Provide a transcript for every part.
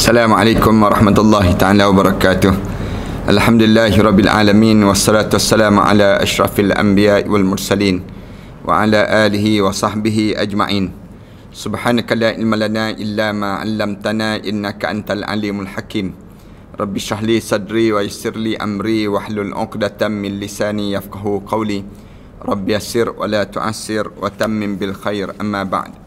Assalamualaikum warahmatullahi ta'ala wabarakatuh. Alhamdulillahirabbil alamin wassalatu wassalamu ala asyrafil anbiya'i wal mursalin wa ala alihi wa sahbihi ajma'in. Subhanaka la ilma lana illa ma 'allamtana innaka antal alimul hakim. Rabbi shrah li sadri wa yassir li amri wahlul 'uqdatam min lisani yafqahu qawli. Rabbi yassir wa la tu'assir wa tammim bil khair, amma ba'd.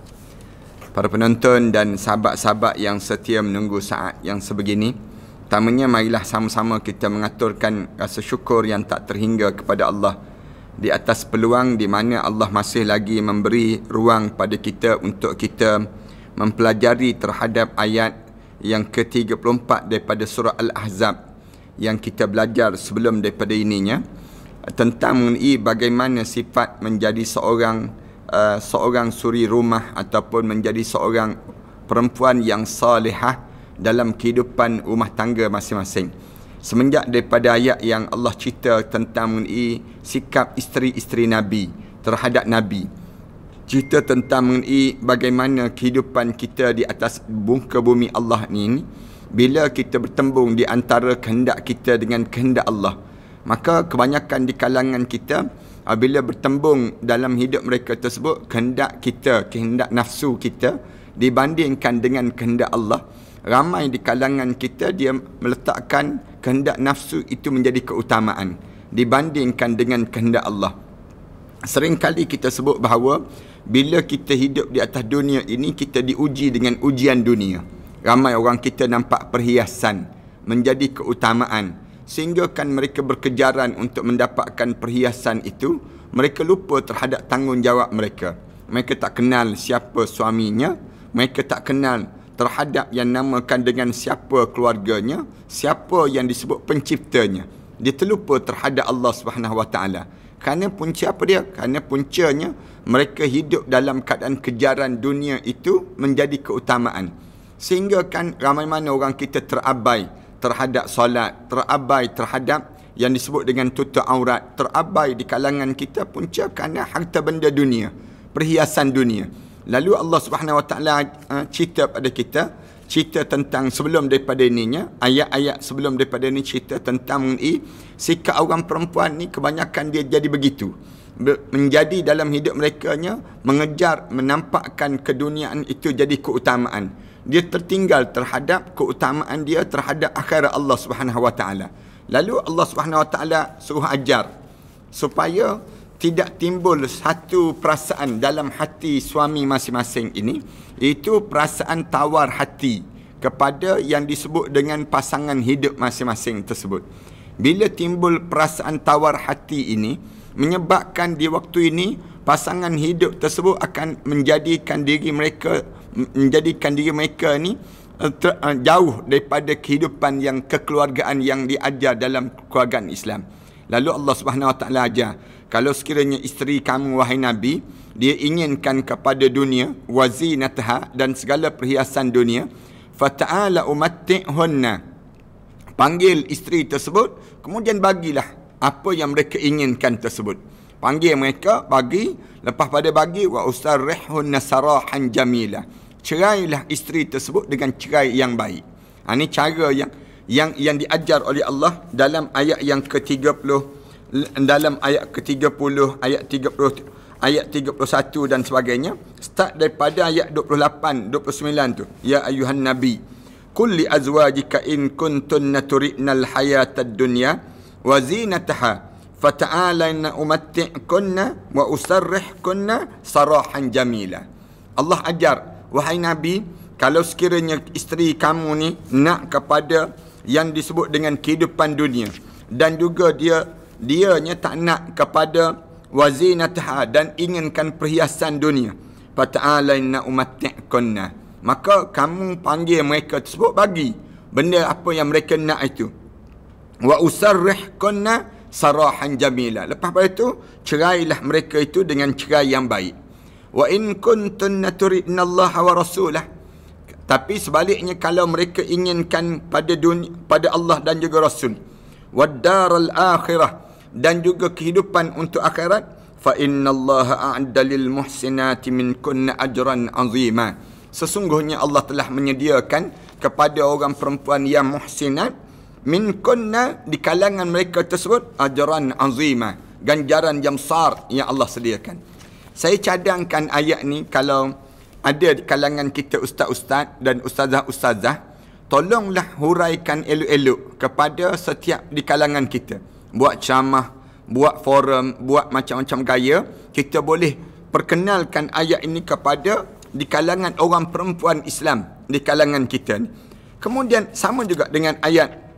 Para penonton dan sahabat-sahabat yang setia menunggu saat yang sebegini, pertamanya marilah sama-sama kita mengaturkan rasa syukur yang tak terhingga kepada Allah di atas peluang di mana Allah masih lagi memberi ruang pada kita untuk kita mempelajari terhadap ayat yang ke-34 daripada surah Al-Ahzab yang kita belajar sebelum daripada ininya, tentang mengenai bagaimana sifat menjadi seorang suri rumah ataupun menjadi seorang perempuan yang salihah dalam kehidupan rumah tangga masing-masing. Semenjak daripada ayat yang Allah cerita tentang mengenai sikap isteri-isteri Nabi terhadap Nabi, cerita tentang mengenai bagaimana kehidupan kita di atas muka bumi Allah ni, bila kita bertembung di antara kehendak kita dengan kehendak Allah, maka kebanyakan di kalangan kita apabila bertembung dalam hidup mereka tersebut, kehendak kita, kehendak nafsu kita dibandingkan dengan kehendak Allah, ramai di kalangan kita dia meletakkan kehendak nafsu itu menjadi keutamaan dibandingkan dengan kehendak Allah. Seringkali kita sebut bahawa bila kita hidup di atas dunia ini, kita diuji dengan ujian dunia. Ramai orang kita nampak perhiasan menjadi keutamaan, sehingga kan mereka berkejaran untuk mendapatkan perhiasan itu, mereka lupa terhadap tanggungjawab mereka. Mereka tak kenal siapa suaminya, mereka tak kenal terhadap yang namakan dengan siapa keluarganya, siapa yang disebut penciptanya. Dia terlupa terhadap Allah Subhanahu Wa Taala. Kerana punca apa dia? Kerana puncanya mereka hidup dalam keadaan kejaran dunia itu menjadi keutamaan. Sehingga kan ramai mana orang kita terabai terhadap solat, terabai terhadap yang disebut dengan tutup aurat, terabai di kalangan kita punca kerana harta benda dunia, perhiasan dunia. Lalu Allah Subhanahu Wa Taala cerita pada kita, cerita tentang sebelum daripada ininya, ayat-ayat sebelum daripada ini cerita tentang mengenai sikap orang perempuan ni, kebanyakan dia jadi begitu. Menjadi dalam hidup merekanya mengejar menampakkan keduniaan itu jadi keutamaan. Dia tertinggal terhadap keutamaan dia terhadap akhirat Allah Subhanahu Wa Taala. Lalu Allah Subhanahu Wa Taala suruh ajar supaya tidak timbul satu perasaan dalam hati suami masing-masing ini, iaitu perasaan tawar hati kepada yang disebut dengan pasangan hidup masing-masing tersebut. Bila timbul perasaan tawar hati ini, menyebabkan di waktu ini pasangan hidup tersebut akan menjadikan diri mereka ni jauh daripada kehidupan yang kekeluargaan yang diajar dalam keluargaan Islam. Lalu Allah Subhanahu Wa Taala ajar, kalau sekiranya isteri kamu wahai Nabi, dia inginkan kepada dunia wazinataha dan segala perhiasan dunia, fata'ala umatti'hunna, panggil isteri tersebut, kemudian bagilah apa yang mereka inginkan tersebut. Panggil mereka, bagi, lepas pada bagi, wa usarrihhunna sarahan jamila, cerailah isteri tersebut dengan cerai yang baik. Ini cara yang diajar oleh Allah dalam ayat yang ke-30, dalam ayat ke-30, ayat 30, ayat 31 dan sebagainya. Start daripada ayat 28, 29 tu. Ya ayuhan nabi, qul li azwajika in kuntunna turidnal hayatad dunya wa zinataha fata'alaina umatti'kunna wa usarrihkunna sarahan jamila. Allah ajar, wahai Nabi, kalau sekiranya isteri kamu ni nak kepada yang disebut dengan kehidupan dunia, dan juga dianya tak nak kepada wazinataha dan inginkan perhiasan dunia, fata'alaina umatti'kunna, maka kamu panggil mereka tersebut, bagi benda apa yang mereka nak itu, wa usarrihkunna sarahan jamila, lepas pada itu cerailah mereka itu dengan cerai yang baik. Wa in kuntunna turidnallaha wa rasulah, tapi sebaliknya kalau mereka inginkan pada Allah dan juga Rasul, wad daral akhirah, dan juga kehidupan untuk akhirat, fa innallaha a'adda lil muhsinati minkunna ajran azima, Sesungguhnya Allah telah menyediakan kepada orang perempuan yang muhsinat min kunna, di kalangan mereka tersebut, ajran azima, ganjaran yang besar yang Allah sediakan. Saya cadangkan ayat ni, kalau ada di kalangan kita ustaz-ustaz dan ustazah-ustazah, tolonglah huraikan elok-elok kepada setiap di kalangan kita. Buat ceramah, buat forum, buat macam-macam gaya, kita boleh perkenalkan ayat ini kepada di kalangan orang perempuan Islam di kalangan kita ni. Kemudian sama juga dengan ayat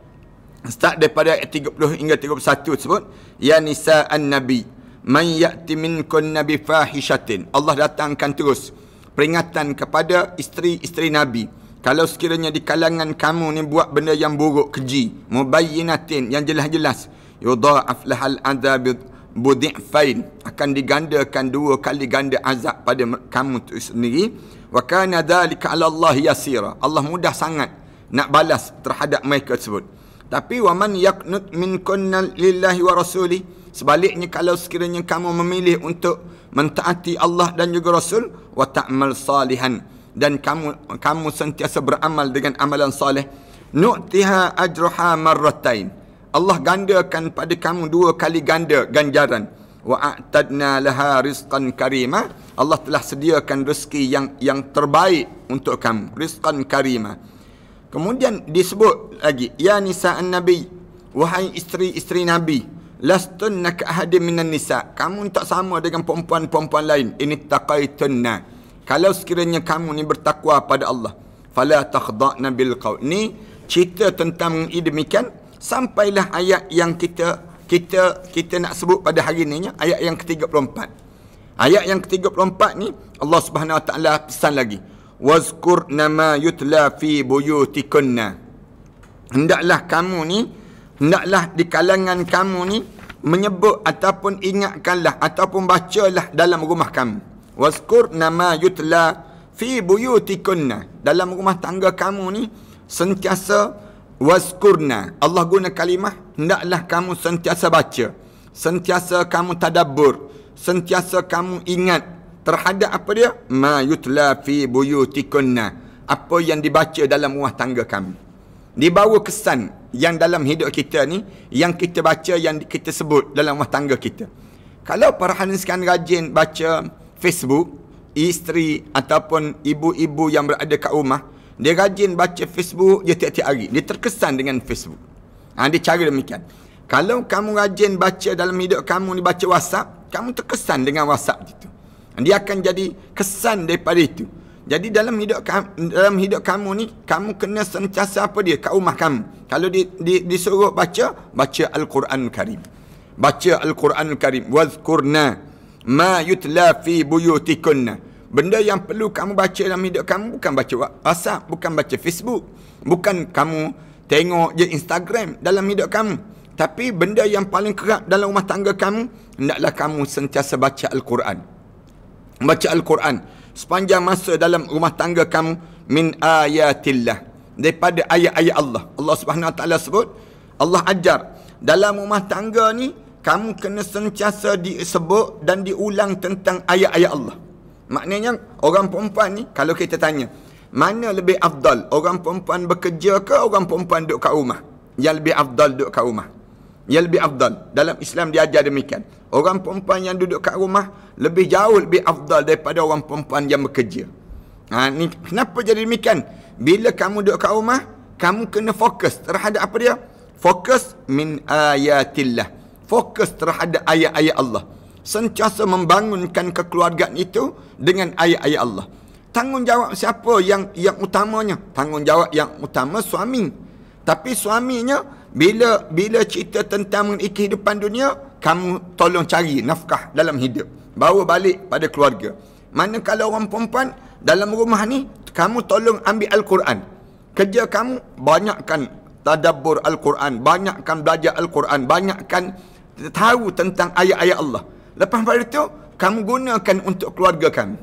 start daripada ayat 30 hingga 31 tersebut, ya nisa'an nabi man ya'ti minkunna bi fahishatin. Allah datangkan terus peringatan kepada isteri-isteri Nabi, kalau sekiranya di kalangan kamu ni buat benda yang buruk, keji, mubayyinatin, yang jelas-jelas, yudha'af lahal adzab budhi'fain, akan digandakan 2 kali ganda azab pada kamu tu sendiri. Wa kana dzalika 'ala Allah yasira, Allah mudah sangat nak balas terhadap mereka tersebut. Tapi wa man yaqnut minkunna lillahi wa rasuli, sebaliknya kalau sekiranya kamu memilih untuk mentaati Allah dan juga Rasul, wa ta'mal salihan, dan kamu sentiasa beramal dengan amalan saleh, nu'tiha ajruha marratain, Allah gandakan pada kamu 2 kali ganda ganjaran. Wa a'tadna laha rizqan karima, Allah telah sediakan rezeki yang terbaik untuk kamu, rizqan karima. Kemudian disebut lagi, ya nisa'an nabi, wahai isteri-isteri Nabi, lastunna ka ahadin minan nisa, kamu tak sama dengan perempuan-perempuan lain. Ini taqaitunna, kalau sekiranya kamu ni bertakwa pada Allah. Fala takhda'na bil qaul, ni cerita tentang demikian sampailah ayat yang kita nak sebut pada hari ni, ayat yang ke-34. Ayat yang ke-34 ni Allah Subhanahu Wa Taala pesan lagi, wazkurna ma yutla fi buyutikunna, hendaklah di kalangan kamu ni menyebut ataupun ingatkanlah ataupun bacalah dalam rumah kamu. Wazkurna ma yutla fi buyutikunna, dalam rumah tangga kamu ni sentiasa wazkurna, Allah guna kalimah hendaklah kamu sentiasa baca, sentiasa kamu tadabbur, sentiasa kamu ingat terhadap apa dia, ma yutla fi buyutikunna, apa yang dibaca dalam rumah tangga kami. Dibawa kesan yang dalam hidup kita ni, yang kita baca, yang kita sebut dalam rumah tangga kita. Kalau para hadirin sekalian rajin baca Facebook, isteri ataupun ibu-ibu yang berada kat rumah, dia rajin baca Facebook dia tiap-tiap hari, dia terkesan dengan Facebook. Dia cara demikian. Kalau kamu rajin baca dalam hidup kamu ni, baca WhatsApp, kamu terkesan dengan WhatsApp itu. Dia akan jadi kesan daripada itu. Jadi dalam hidup kamu ni, kamu kena sentiasa apa dia kat rumah kamu. Kalau disuruh baca Al-Quran Karim. Baca Al-Quran Karim. Wazkurna ma yutla fi buyutikunna. Benda yang perlu kamu baca dalam hidup kamu bukan baca WhatsApp, bukan baca Facebook, bukan kamu tengok je Instagram dalam hidup kamu. Tapi benda yang paling kerap dalam rumah tangga kamu, hendaklah kamu sentiasa baca Al-Quran. Baca Al-Quran sepanjang masa dalam rumah tangga kamu, min ayatillah, daripada ayat-ayat Allah. Allah Subhanahu Wa Taala sebut, Allah ajar dalam rumah tangga ni kamu kena sentiasa disebut dan diulang tentang ayat-ayat Allah. Maknanya orang perempuan ni, kalau kita tanya mana lebih afdal, orang perempuan bekerja ke orang perempuan duduk kat rumah? Yang lebih afdal duduk kat rumah. Yang lebih afdal. Dalam Islam diajar demikian. Orang perempuan yang duduk kat rumah lebih jauh lebih afdal daripada orang perempuan yang bekerja. Ni kenapa jadi demikian? Bila kamu duduk kat rumah, kamu kena fokus terhadap apa dia? Fokus min ayatillah. Fokus terhadap ayat-ayat Allah. Sentiasa membangunkan kekeluargaan itu dengan ayat-ayat Allah. Tanggungjawab siapa yang utamanya? Tanggungjawab yang utama suami. Tapi suaminya, bila cerita tentang kehidupan dunia, kamu tolong cari nafkah dalam hidup, bawa balik pada keluarga. Manakala orang perempuan dalam rumah ni, kamu tolong ambil Al-Quran. Kerja kamu banyakkan tadabbur Al-Quran, banyakkan belajar Al-Quran, banyakkan tahu tentang ayat-ayat Allah. Lepas pada itu, kamu gunakan untuk keluarga kamu.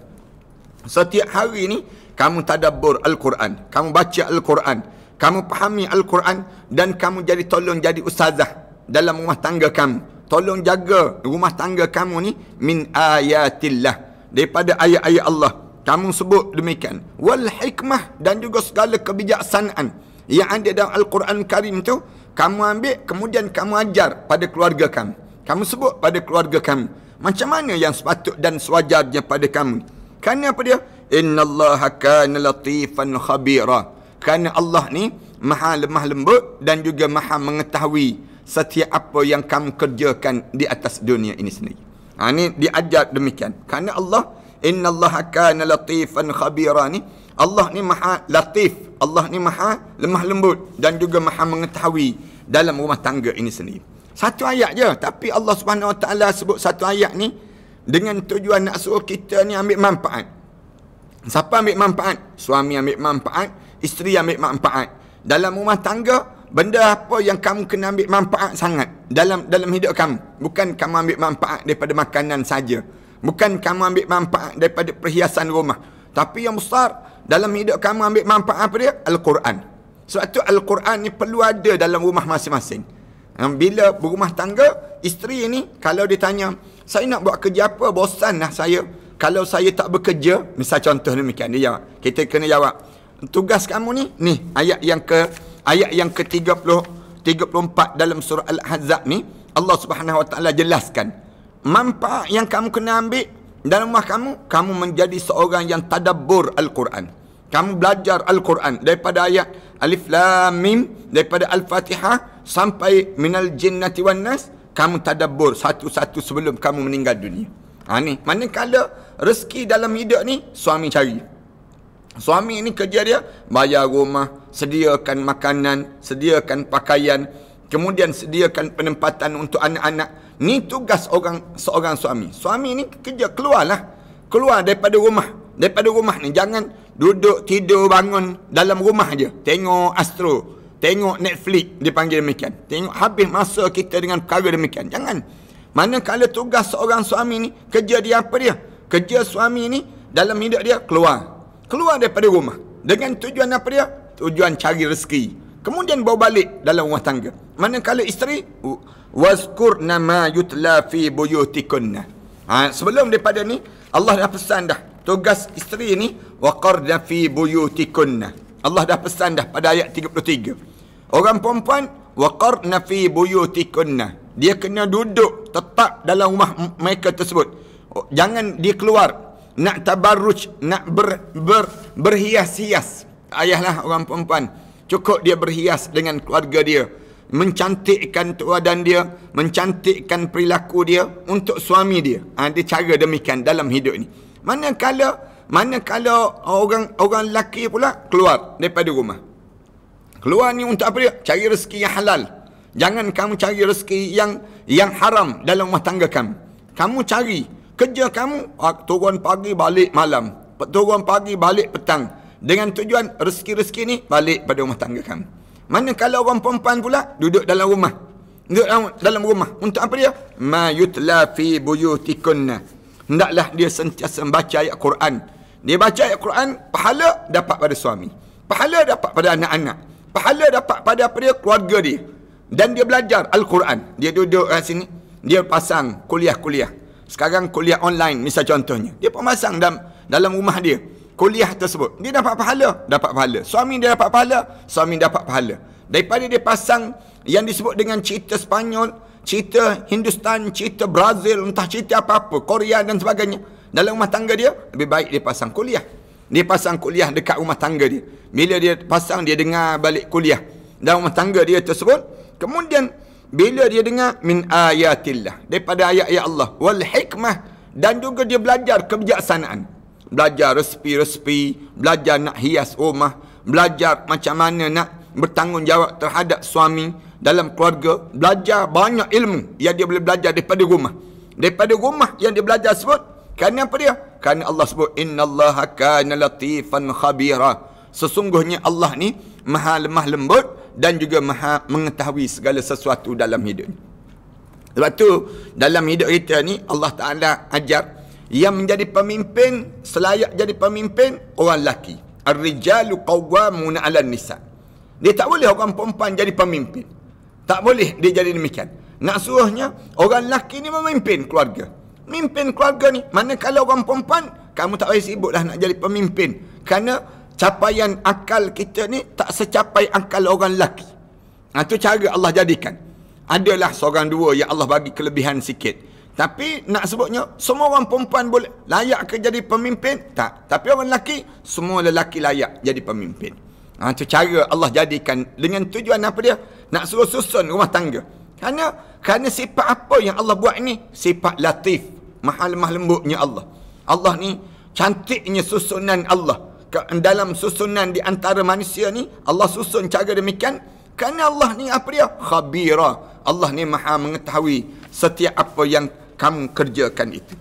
Setiap hari ni kamu tadabbur Al-Quran, kamu baca Al-Quran, kamu fahami Al-Quran, dan kamu tolong jadi ustazah dalam rumah tangga kamu. Tolong jaga rumah tangga kamu ni min ayatillah, daripada ayat-ayat Allah. kamu sebut demikian. Wal hikmah, dan juga segala kebijaksanaan yang ada dalam Al-Quran Karim tu, kamu ambil, kemudian kamu ajar pada keluarga kamu. Kamu sebut pada keluarga kamu. Macam mana yang sepatut dan sewajarnya pada kamu. Kerana apa dia? Innallaha kana latifan khabira. Kerana Allah ni maha lemah lembut dan juga maha mengetahui setiap apa yang kamu kerjakan di atas dunia ini sendiri. Ini diajar demikian. Kerana Allah, innallaha kana latifan khabira ni, Allah ni maha latif, Allah ni maha lemah lembut dan juga maha mengetahui dalam rumah tangga ini sendiri. Satu ayat je, tapi Allah Subhanahu Wa Taala sebut satu ayat ni dengan tujuan nak suruh kita ni ambil manfaat. Siapa ambil manfaat? Suami ambil manfaat, isteri ambil manfaat. Dalam rumah tangga, benda apa yang kamu kena ambil manfaat sangat dalam hidup kamu. Bukan kamu ambil manfaat daripada makanan saja. Bukan kamu ambil manfaat daripada perhiasan rumah. Tapi yang besar dalam hidup kamu ambil manfaat apa dia? Al-Quran. Sebab tu Al-Quran ni perlu ada dalam rumah masing-masing. Bila berumah tangga, isteri ni kalau ditanya, saya nak buat kerja apa? Bosan lah saya. Kalau saya tak bekerja, misal contoh demikian, dia jawab. Kita kena jawab, tugas kamu ni ayat yang ke-34 dalam surah Al-Ahzab ni, Allah Subhanahu Wa Taala jelaskan manfaat yang kamu kena ambil dalam rumah kamu menjadi seorang yang tadabbur Al-Quran. Kamu belajar Al-Quran daripada ayat Alif Lam Mim, daripada Al-Fatihah sampai Minal Jinnati Wan Nas, kamu tadabbur satu-satu sebelum kamu meninggal dunia. Ni manakala rezeki dalam hidup ni suami cari. Suami ni kerja dia bayar rumah, sediakan makanan, sediakan pakaian, kemudian sediakan penempatan untuk anak-anak. Ni tugas seorang suami. Suami ni kerja, keluar daripada rumah. Daripada rumah ni jangan duduk tidur bangun dalam rumah je, tengok Astro, tengok Netflix, dipanggil demikian. Tengok habis masa kita dengan perkara demikian. Jangan. Manakala tugas seorang suami ni, kerja dia apa dia? Kerja suami ni dalam hidup dia keluar daripada rumah. Dengan tujuan apa dia? Tujuan cari rezeki. Kemudian bawa balik dalam rumah tangga. Manakala isteri, wazkurna ma yutla fi buyutikunna. Sebelum daripada ni, Allah dah pesan dah. Tugas isteri ni, waqarna fi buyutikunna. Allah dah pesan dah pada ayat 33. Orang perempuan, waqarna fi buyutikunna. Dia kena duduk tetap dalam rumah mereka tersebut. Jangan dia keluar nak tabarruj, nak berhias-hias. Ayahlah orang perempuan, cukup dia berhias dengan keluarga dia, mencantikkan tuadan dia, mencantikkan perilaku dia untuk suami dia. Dia cara demikian dalam hidup ni. Manakala orang lelaki pula keluar daripada rumah. Keluar ni untuk apa dia? Cari rezeki yang halal. Jangan kamu cari rezeki yang haram dalam rumah tangga kamu. Kamu cari kerja kamu, turun pagi balik malam, turun pagi balik petang, dengan tujuan rezeki-rezeki ni balik pada rumah tangga kamu. Manakala orang perempuan pula duduk dalam rumah. Untuk apa dia? Ma yutla fi buyutikunna. Hendaklah dia sentiasa membaca ayat Quran. Dia baca ayat Quran, pahala dapat pada suami, pahala dapat pada anak-anak, pahala dapat pada apa dia? Keluarga dia. Dan dia belajar Al-Quran. Dia duduk kat sini, dia pasang kuliah-kuliah. Sekarang kuliah online misal contohnya, dia pasang dalam rumah dia kuliah tersebut. Dia dapat pahala. Suami dia dapat pahala. Daripada dia pasang yang disebut dengan cerita Spanyol, cerita Hindustan, cerita Brazil, entah cerita apa-apa, Korea dan sebagainya, dalam rumah tangga dia, lebih baik dia pasang kuliah. Dia pasang kuliah dekat rumah tangga dia. Bila dia pasang, dia dengar balik kuliah dalam rumah tangga dia tersebut. Kemudian bila dia dengar min ayatillah, daripada ayat-ayat Allah, wal hikmah, dan juga dia belajar kebijaksanaan, belajar resipi-resipi, belajar nak hias rumah, belajar macam mana nak bertanggungjawab terhadap suami dalam keluarga, belajar banyak ilmu yang dia boleh belajar daripada rumah. Daripada rumah yang dia belajar sebut, kerana apa dia? Kerana Allah sebut innallaha kana latifan khabira. Sesungguhnya Allah ni maha lemah lembut dan juga maha mengetahui segala sesuatu dalam hidup. Sebab tu dalam hidup kita ni Allah Ta'ala ajar yang menjadi pemimpin, selayak jadi pemimpin orang lelaki. Ar-rijalu qawwamuna 'alan nisa. Dia tak boleh orang perempuan jadi pemimpin. Tak boleh dia jadi demikian. Nak suruhnya orang lelaki ni memimpin keluarga. Mimpin keluarga ni. Manakala orang perempuan kamu tak payah sibuk dah nak jadi pemimpin. Kerana capaian akal kita ni tak secapai akal orang lelaki. Itu cara Allah jadikan. Adalah seorang dua yang Allah bagi kelebihan sikit. Tapi nak sebutnya, semua orang perempuan boleh layak ke jadi pemimpin? Tak. Tapi orang lelaki, semua lelaki layak jadi pemimpin. Itu cara Allah jadikan dengan tujuan apa dia? Nak suruh susun rumah tangga. Kerana sifat apa yang Allah buat ni? Sifat latif, maha lemah lembutnya Allah. Allah ni cantiknya susunan Allah. Dalam susunan di antara manusia ni, Allah susun cara demikian. Kerana Allah ni apa dia? Khabira. Allah ni maha mengetahui setiap apa yang kamu kerjakan itu.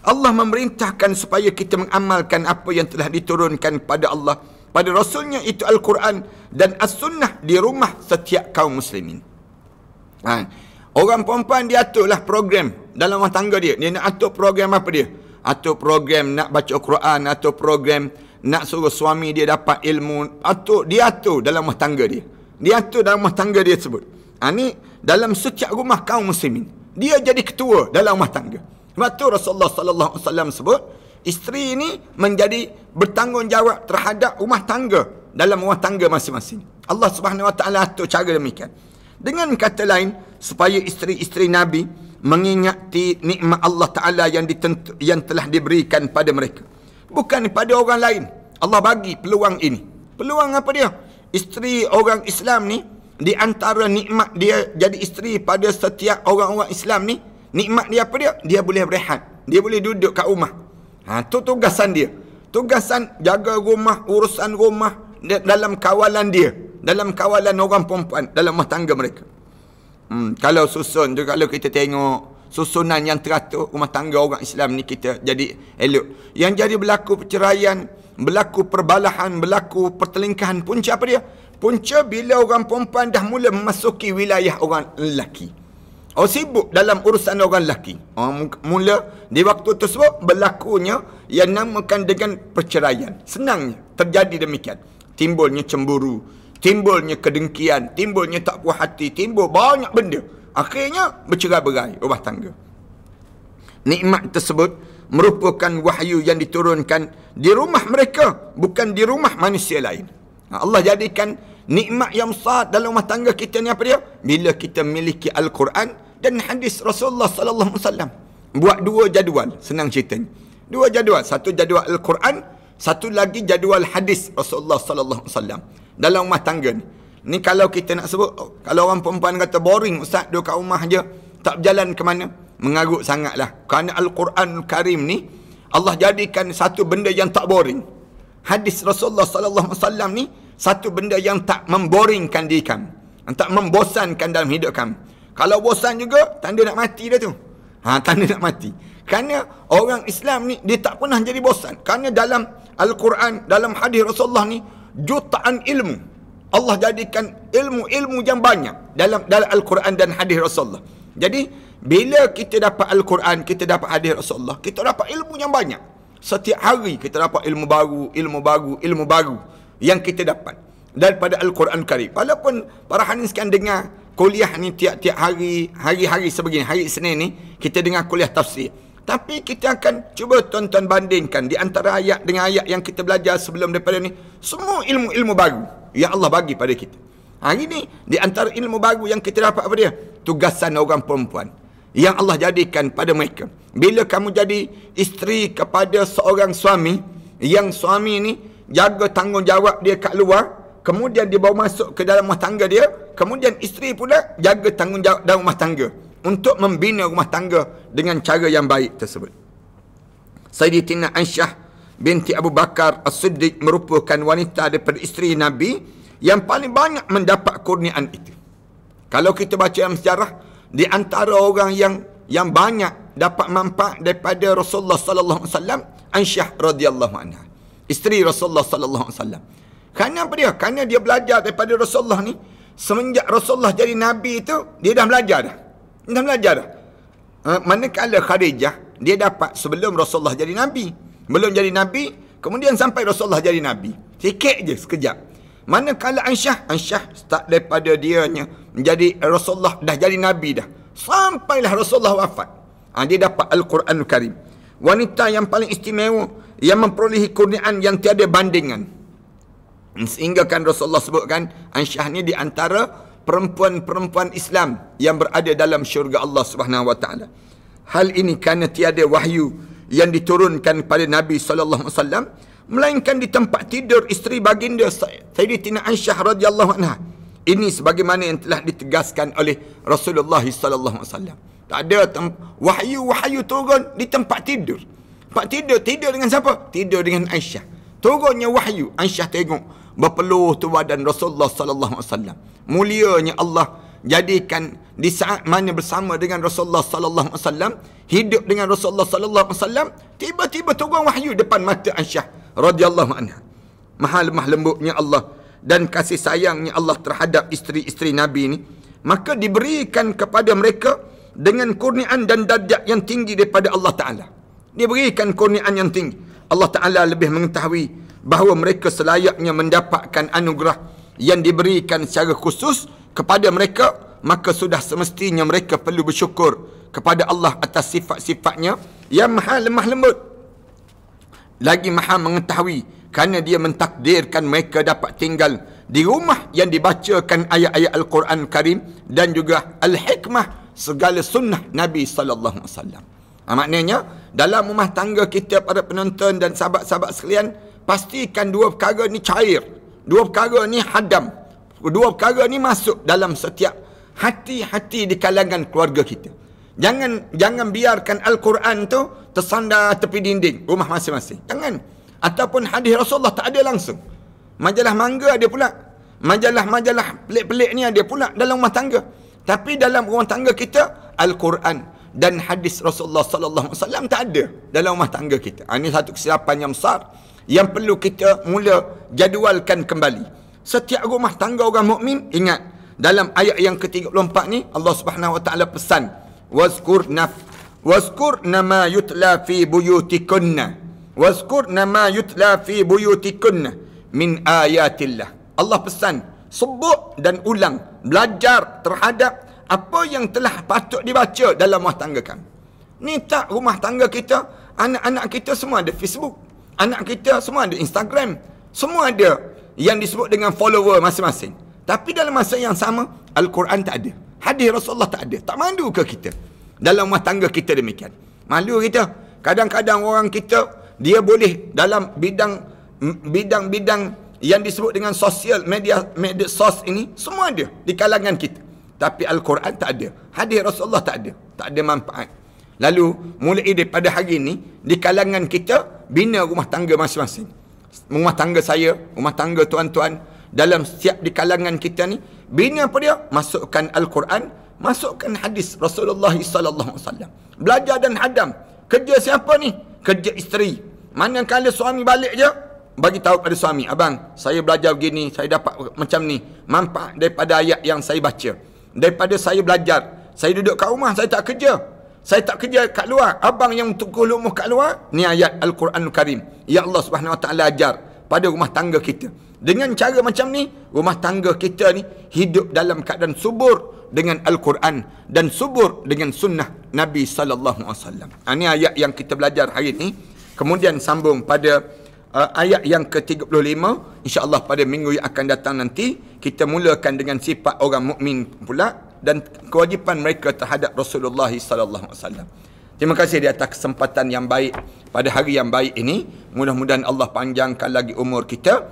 Allah memerintahkan supaya kita mengamalkan apa yang telah diturunkan pada Allah, pada Rasulnya, itu Al-Quran dan As-Sunnah di rumah setiap kaum muslimin. Orang perempuan dia aturlah program dalam rumah tangga dia. Dia nak atur program apa dia? Atur program nak baca Quran, atur program nak suruh suami dia dapat ilmu. Dia atur dalam rumah tangga dia. Dia atur dalam rumah tangga dia sebut. Ni dalam setiap rumah kaum muslimin. Dia jadi ketua dalam rumah tangga. Sebab tu Rasulullah sallallahu alaihi wasallam sebut, isteri ini menjadi bertanggungjawab terhadap rumah tangga dalam rumah tangga masing-masing. Allah Subhanahu wa taala atur cara demikian. Dengan kata lain, supaya isteri-isteri Nabi mengingati nikmat Allah Taala yang telah diberikan pada mereka, bukan pada orang lain. Allah bagi peluang ini. Peluang apa dia? Isteri orang Islam ni, di antara nikmat dia jadi isteri pada setiap orang-orang Islam ni, nikmat dia apa dia? Dia boleh berehat. Dia boleh duduk kat rumah. Tu tugasan dia. Tugasan jaga rumah, urusan rumah dalam kawalan dia. Dalam kawalan orang perempuan dalam rumah tangga mereka. Kalau susun tu, kalau kita tengok susunan yang teratur rumah tangga orang Islam ni, kita jadi elok. Yang jadi berlaku perceraian, berlaku perbalahan, berlaku pertelingkahan, punca apa dia? Punca bila orang perempuan dah mula memasuki wilayah orang lelaki. Sibuk dalam urusan orang lelaki. Mula di waktu tersebut berlakunya yang namakan dengan perceraian. Senangnya terjadi demikian. Timbulnya cemburu, timbulnya kedengkian, timbulnya tak puas hati, timbul banyak benda. Akhirnya bercerai-berai rumah tangga. Nikmat tersebut merupakan wahyu yang diturunkan di rumah mereka, bukan di rumah manusia lain. Allah jadikan nikmat yang besar dalam rumah tangga kita ni apa dia? Bila kita miliki Al-Quran dan hadis Rasulullah sallallahu alaihi wasallam. Buat dua jadual, senang ceritanya. Dua jadual, satu jadual Al-Quran, satu lagi jadual hadis Rasulullah sallallahu alaihi wasallam dalam rumah tangga ni. Ni kalau kita nak sebut, kalau orang perempuan kata boring ustaz, duduk kat rumah je, tak berjalan ke mana, mengarut sangatlah. Kerana Al-Quran Karim ni Allah jadikan satu benda yang tak boring. Hadis Rasulullah sallallahu alaihi wasallam ni satu benda yang tak memboringkan diri kami, tak membosankan dalam hidup kami. Kalau bosan juga, tanda nak mati dah tu. Tanda nak mati. Kerana orang Islam ni dia tak pernah jadi bosan. Kerana dalam Al-Quran, dalam hadis Rasulullah ni jutaan ilmu. Allah jadikan ilmu-ilmu yang banyak dalam Al-Quran dan hadis Rasulullah. Jadi bila kita dapat Al-Quran, kita dapat hadis Rasulullah, kita dapat ilmu yang banyak. Setiap hari kita dapat ilmu baru yang kita dapat daripada Al-Quran Karim. Walaupun para hadirin sekalian dengar kuliah ni tiap-tiap hari sebegini, hari Isnin ni kita dengar kuliah tafsir. Tapi kita akan cuba tonton bandingkan di antara ayat dengan ayat yang kita belajar sebelum daripada ni. Semua ilmu-ilmu baru yang Allah bagi pada kita. Hari ni di antara ilmu baru yang kita dapat apa dia? Tugasan orang perempuan yang Allah jadikan pada mereka. Bila kamu jadi isteri kepada seorang suami, yang suami ni jaga tanggungjawab dia kat luar, kemudian dia bawa masuk ke dalam rumah tangga dia, kemudian isteri pula jaga tanggungjawab dalam rumah tangga untuk membina rumah tangga dengan cara yang baik tersebut. Sayyidatina Aisyah binti Abu Bakar As-Siddiq merupakan wanita daripada isteri Nabi yang paling banyak mendapat kurniaan itu. Kalau kita baca dalam sejarah, di antara orang yang banyak dapat manfaat daripada Rasulullah sallallahu alaihi wasallam, Aisyah radhiyallahu anha, isteri Rasulullah sallallahu alaihi wasallam. Kerana apa dia? Kerana dia belajar daripada Rasulullah ni. Semenjak Rasulullah jadi Nabi itu, dia dah belajar dah. Manakala Khadijah, dia dapat sebelum Rasulullah jadi Nabi. Belum jadi Nabi, kemudian sampai Rasulullah jadi Nabi. Sikit je, sekejap. Manakala Aisyah start daripada dianya menjadi Rasulullah dah jadi Nabi dah, sampailah Rasulullah wafat. Dia dapat Al-Quran Karim. wanita yang paling istimewa, yang memperolehi kurniaan yang tiada bandingan. Sehingga kan Rasulullah sebutkan Aisyah ni di antara perempuan-perempuan Islam yang berada dalam syurga Allah Subhanahu wa taala. Hal ini kerana tiada wahyu yang diturunkan pada Nabi sallallahu alaihi wasallam melainkan di tempat tidur isteri baginda Sayyidatina Aisyah radhiyallahu anha. Ini sebagaimana yang telah ditegaskan oleh Rasulullah sallallahu alaihi wasallam. Tak ada wahyu turun di tempat tidur. Tempat tidur dengan siapa? Tidur dengan Aisyah. Turunnya wahyu, Aisyah tengok berpeluh tu badan Rasulullah sallallahu alaihi wasallam. Mulianya Allah jadikan di saat mana bersama dengan Rasulullah sallallahu alaihi wasallam, hidup dengan Rasulullah sallallahu alaihi wasallam, tiba-tiba turun wahyu depan mata Aisyah radhiyallahu anha. Maha lemah lembutnya Allah dan kasih sayangnya Allah terhadap isteri-isteri Nabi ini, maka diberikan kepada mereka dengan kurniaan dan darjat yang tinggi daripada Allah Taala. Diberikan kurniaan yang tinggi. Allah Taala lebih mengetahui bahawa mereka selayaknya mendapatkan anugerah yang diberikan secara khusus kepada mereka, maka sudah semestinya mereka perlu bersyukur kepada Allah atas sifat-sifatnya yang maha lemah lembut, lagi maha mengetahui, kerana dia mentakdirkan mereka dapat tinggal di rumah yang dibacakan ayat-ayat Al-Quran Karim dan juga Al-Hikmah, segala sunnah Nabi sallallahu alaihi wasallam. Maknanya dalam rumah tangga kita, para penonton dan sahabat-sahabat sekalian, pastikan dua perkara ni cair, dua perkara ni hadam, dua perkara ni masuk dalam setiap hati-hati di kalangan keluarga kita. Jangan biarkan Al-Quran tu tersandar tepi dinding rumah masing-masing. Jangan. Ataupun hadis Rasulullah tak ada langsung. Majalah mangga ada pula. Majalah pelik-pelik ni ada pula dalam rumah tangga. Tapi dalam rumah tangga kita, Al-Quran dan hadis Rasulullah sallallahu alaihi wasallam tak ada dalam rumah tangga kita. Ini satu kesilapan yang besar yang perlu kita mula jadualkan kembali. Setiap rumah tangga orang mukmin, ingat dalam ayat yang ke-34 ni Allah Subhanahu wa taala pesan, wazkurna ma yutla fi buyutikunna wazkurna ma yutla fi buyutikunna min ayatillah. Allah pesan, sebut dan ulang, belajar terhadap apa yang telah patut dibaca dalam rumah tangga kami. Ni tak rumah tangga kita, anak-anak kita semua ada Facebook, anak kita semua ada Instagram, semua ada yang disebut dengan follower masing-masing. Tapi dalam masa yang sama, Al-Quran tak ada, hadis Rasulullah tak ada. Tak malu ke kita dalam rumah tangga kita demikian? Malu kita. Kadang-kadang orang kita, dia boleh dalam bidang-bidang yang disebut dengan sosial media sos ini, semua ada di kalangan kita. Tapi Al-Quran tak ada, hadis Rasulullah tak ada manfaat. Lalu mulai daripada hari ini, di kalangan kita, bina rumah tangga masing-masing. Rumah tangga saya, rumah tangga tuan-tuan, dalam setiap di kalangan kita ni, bina apa dia? Masukkan Al-Quran, masukkan hadis Rasulullah sallallahu alaihi wasallam. Belajar dan hadam. Kerja siapa ni? Kerja isteri. Manakala suami balik je, bagi tahu pada suami, abang, saya belajar begini, saya dapat macam ni, manfaat daripada ayat yang saya baca. Daripada saya belajar, saya duduk kat rumah, saya tak kerja, saya tak kerja kat luar. Abang yang tukul lumuh kat luar, ni ayat Al-Quran Karim ya Allah Subhanahu wa taala ajar pada rumah tangga kita. Dengan cara macam ni, rumah tangga kita ni hidup dalam keadaan subur dengan Al-Quran dan subur dengan sunnah Nabi sallallahu alaihi wasallam. Ini ayat yang kita belajar hari ini. Kemudian sambung pada ayat yang ke-35, insya-Allah pada minggu yang akan datang nanti kita mulakan dengan sifat orang mukmin pula dan kewajipan mereka terhadap Rasulullah sallallahu alaihi wasallam. Terima kasih di atas kesempatan yang baik pada hari yang baik ini. Mudah-mudahan Allah panjangkan lagi umur kita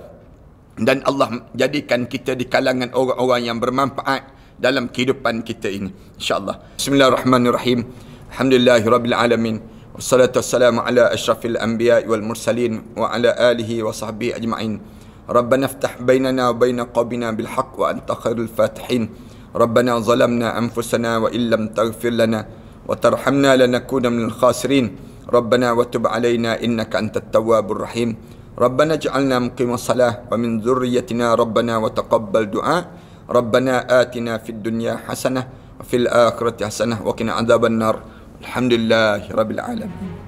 dan Allah jadikan kita di kalangan orang-orang yang bermanfaat dalam kehidupan kita ini, insya-Allah. Bismillahirrahmanirrahim. Alhamdulillahirabbil alamin. Wassalatu wassalamu ala asyrafil anbiya'i wal mursalin wa ala alihi wa sahbihi ajma'in. Rabbana iftah bainana wa baina qawmina bil haqq wa anta khairul fatihin. Rabbana zalamna anfusana wa illam taghfir lana wa tarhamna lanakuna minal khasirin. Rabbana wa tub alaina innaka antat tawwabur rahim. Rabbana ij'alna muqimas salah wa min dzurriyyatina rabbana wa taqabbal du'a. Rabbana atina fid dunya hasanah wa fil akhirati hasanah wa qina adzabannar. Alhamdulillahirabbil alamin.